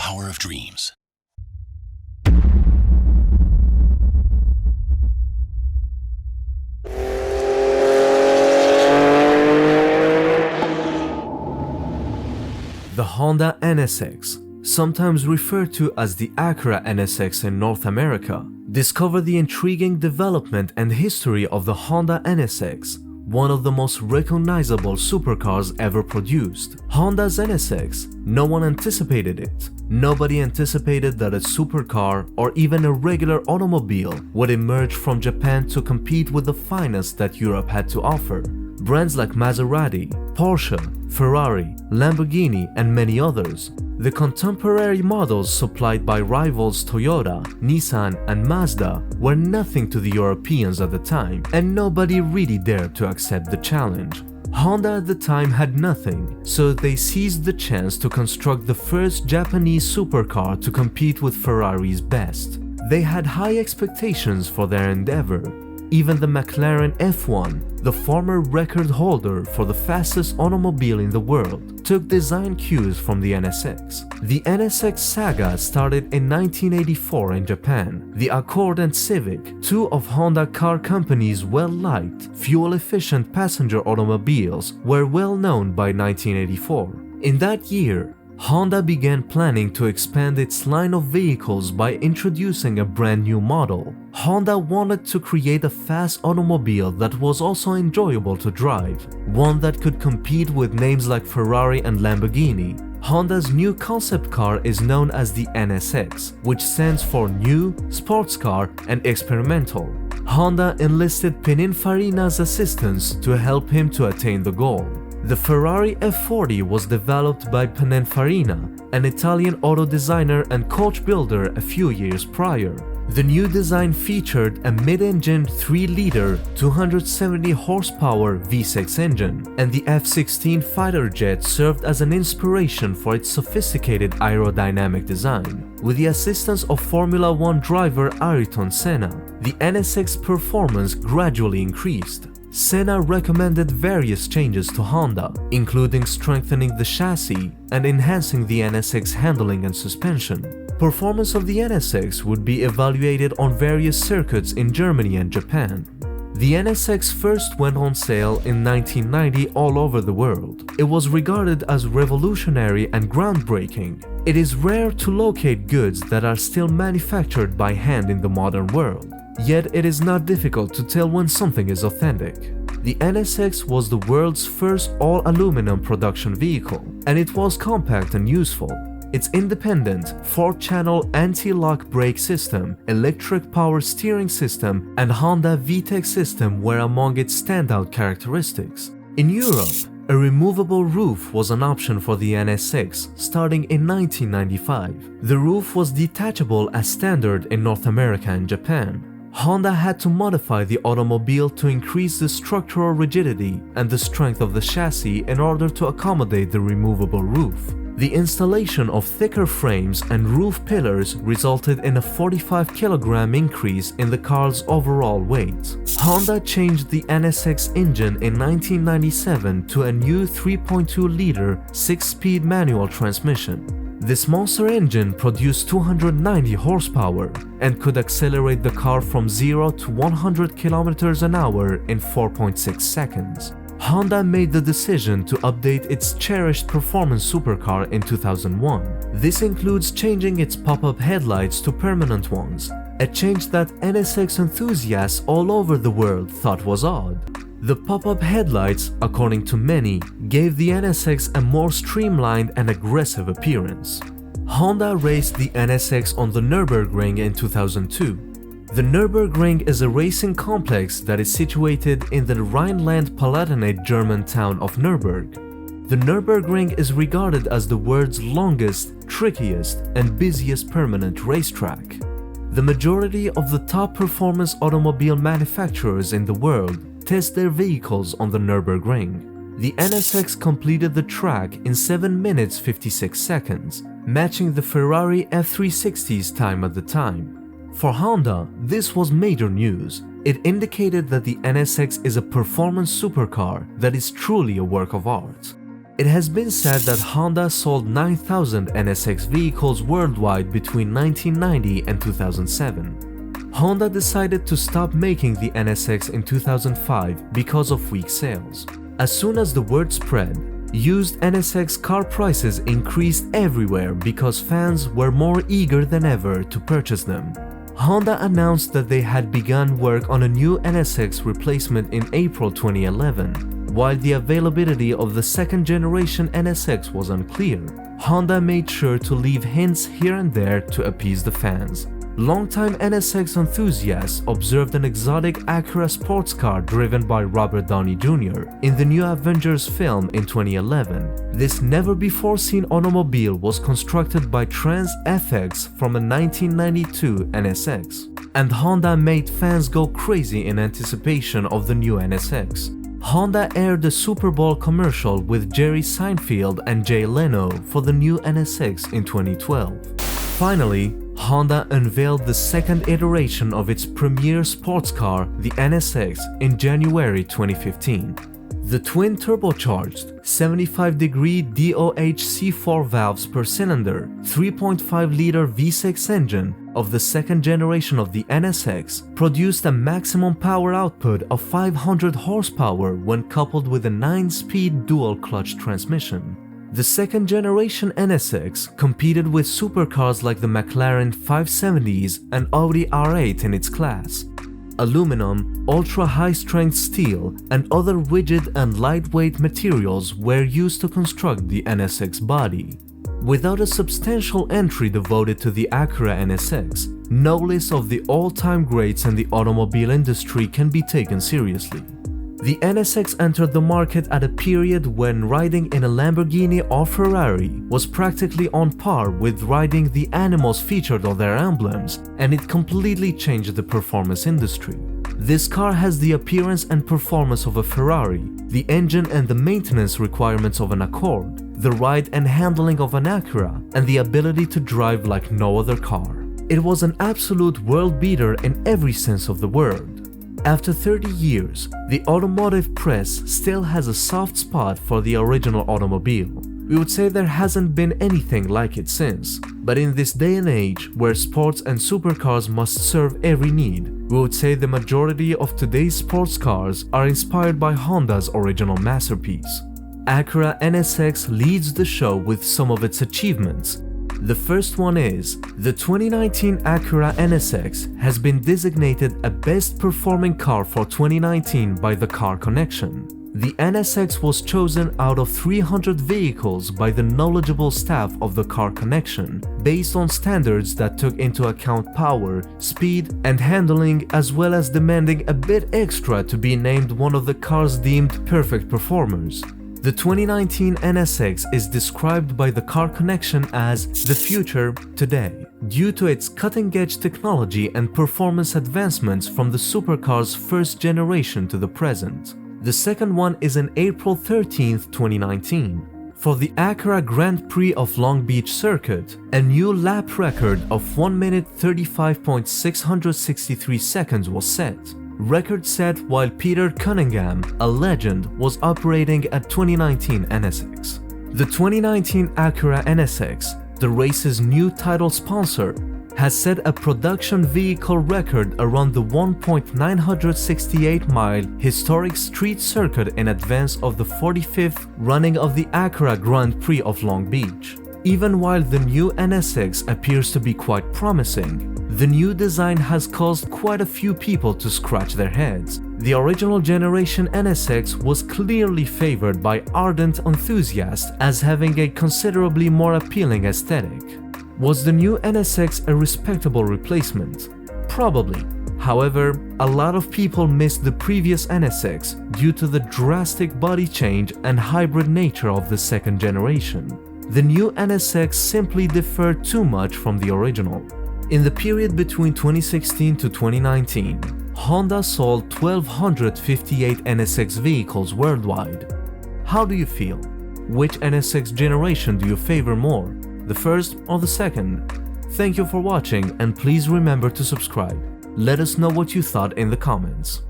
power of dreams. The Honda NSX, sometimes referred to as the Acura NSX in North America, discovered the intriguing development and history of the Honda NSX, one of the most recognizable supercars ever produced. Honda's NSX, no one anticipated it. Nobody anticipated that a supercar or even a regular automobile would emerge from Japan to compete with the finest that Europe had to offer. Brands like Maserati, Porsche, Ferrari, Lamborghini, and many others. The contemporary models supplied by rivals Toyota, Nissan, and Mazda were nothing to the Europeans at the time, and nobody really dared to accept the challenge. Honda at the time had nothing, so they seized the chance to construct the first Japanese supercar to compete with Ferrari's best. They had high expectations for their endeavor. Even the McLaren F1, the former record holder for the fastest automobile in the world, took design cues from the NSX. The NSX saga started in 1984 in Japan. The Accord and Civic, two of Honda car company's well-liked, fuel-efficient passenger automobiles, were well known by 1984. In that year, Honda began planning to expand its line of vehicles by introducing a brand new model. Honda wanted to create a fast automobile that was also enjoyable to drive, one that could compete with names like Ferrari and Lamborghini. Honda's new concept car is known as the NSX, which stands for New, Sports Car, and Experimental. Honda enlisted Pininfarina's assistance to help him to attain the goal. The Ferrari F40 was developed by Pininfarina, an Italian auto designer and coach builder a few years prior. The new design featured a mid-engine 3-liter, 270 horsepower V6 engine, and the F-16 fighter jet served as an inspiration for its sophisticated aerodynamic design. With the assistance of Formula One driver Ayrton Senna, the NSX performance gradually increased. Senna recommended various changes to Honda, including strengthening the chassis and enhancing the NSX handling and suspension. Performance of the NSX would be evaluated on various circuits in Germany and Japan. The NSX first went on sale in 1990 all over the world. It was regarded as revolutionary and groundbreaking. It is rare to locate goods that are still manufactured by hand in the modern world. Yet it is not difficult to tell when something is authentic. The NSX was the world's first all-aluminum production vehicle, and it was compact and useful. Its independent 4-channel anti-lock brake system, electric power steering system, and Honda VTEC system were among its standout characteristics. In Europe, a removable roof was an option for the NSX starting in 1995. The roof was detachable as standard in North America and Japan. Honda had to modify the automobile to increase the structural rigidity and the strength of the chassis in order to accommodate the removable roof. The installation of thicker frames and roof pillars resulted in a 45 kg increase in the car's overall weight. Honda changed the NSX engine in 1997 to a new 3.2-liter 6-speed manual transmission. This monster engine produced 290 horsepower and could accelerate the car from 0 to 100 km an hour in 4.6 seconds. Honda made the decision to update its cherished performance supercar in 2001. This includes changing its pop-up headlights to permanent ones, a change that NSX enthusiasts all over the world thought was odd. The pop-up headlights, according to many, gave the NSX a more streamlined and aggressive appearance. Honda raced the NSX on the Nürburgring in 2002. The Nürburgring is a racing complex that is situated in the Rhineland-Palatinate German town of Nürburg. The Nürburgring is regarded as the world's longest, trickiest, and busiest permanent racetrack. The majority of the top performance automobile manufacturers in the world test their vehicles on the Nürburgring. The NSX completed the track in 7 minutes 56 seconds, matching the Ferrari F360's time at the time. For Honda, this was major news. It indicated that the NSX is a performance supercar that is truly a work of art. It has been said that Honda sold 9,000 NSX vehicles worldwide between 1990 and 2007. Honda decided to stop making the NSX in 2005 because of weak sales. As soon as the word spread, used NSX car prices increased everywhere because fans were more eager than ever to purchase them. Honda announced that they had begun work on a new NSX replacement in April 2011. While the availability of the second-generation NSX was unclear, Honda made sure to leave hints here and there to appease the fans. Longtime NSX enthusiasts observed an exotic Acura sports car driven by Robert Downey Jr. in the new Avengers film in 2011. This never-before-seen automobile was constructed by Trans FX from a 1992 NSX, and Honda made fans go crazy in anticipation of the new NSX. Honda aired a Super Bowl commercial with Jerry Seinfeld and Jay Leno for the new NSX in 2012. Finally, Honda unveiled the second iteration of its premier sports car, the NSX, in January 2015. The twin turbocharged 75-degree DOHC4 valves per cylinder, 3.5-liter V6 engine of the second generation of the NSX produced a maximum power output of 500 horsepower when coupled with a 9-speed dual-clutch transmission. The second generation NSX competed with supercars like the McLaren 570s and Audi R8 in its class. Aluminum, ultra-high-strength steel, and other rigid and lightweight materials were used to construct the NSX body. Without a substantial entry devoted to the Acura NSX, no list of the all-time greats in the automobile industry can be taken seriously. The NSX entered the market at a period when riding in a Lamborghini or Ferrari was practically on par with riding the animals featured on their emblems, and it completely changed the performance industry. This car has the appearance and performance of a Ferrari, the engine and the maintenance requirements of an Accord, the ride and handling of an Acura, and the ability to drive like no other car. It was an absolute world beater in every sense of the word. After 30 years, the automotive press still has a soft spot for the original automobile. We would say there hasn't been anything like it since, but in this day and age where sports and supercars must serve every need, we would say the majority of today's sports cars are inspired by Honda's original masterpiece. Acura NSX leads the show with some of its achievements. The first one is, the 2019 Acura NSX has been designated a best performing car for 2019 by the Car Connection. The NSX was chosen out of 300 vehicles by the knowledgeable staff of the Car Connection, based on standards that took into account power, speed, and handling, as well as demanding a bit extra to be named one of the cars deemed perfect performers. The 2019 NSX is described by the Car Connection as the future today, due to its cutting-edge technology and performance advancements from the supercar's first generation to the present. The second one is on April 13, 2019. For the Acura Grand Prix of Long Beach Circuit, a new lap record of 1 minute 35.663 seconds was set. Record set while Peter Cunningham, a legend, was operating at 2019 NSX. The 2019 Acura NSX, the race's new title sponsor, has set a production vehicle record around the 1.968-mile historic street circuit in advance of the 45th running of the Acura Grand Prix of Long Beach. Even while the new NSX appears to be quite promising, the new design has caused quite a few people to scratch their heads. The original generation NSX was clearly favored by ardent enthusiasts as having a considerably more appealing aesthetic. Was the new NSX a respectable replacement? Probably. However, a lot of people missed the previous NSX due to the drastic body change and hybrid nature of the second generation. The new NSX simply differed too much from the original. In the period between 2016 to 2019, Honda sold 1,258 NSX vehicles worldwide. How do you feel? Which NSX generation do you favor more, the first or the second? Thank you for watching, and please remember to subscribe. Let us know what you thought in the comments.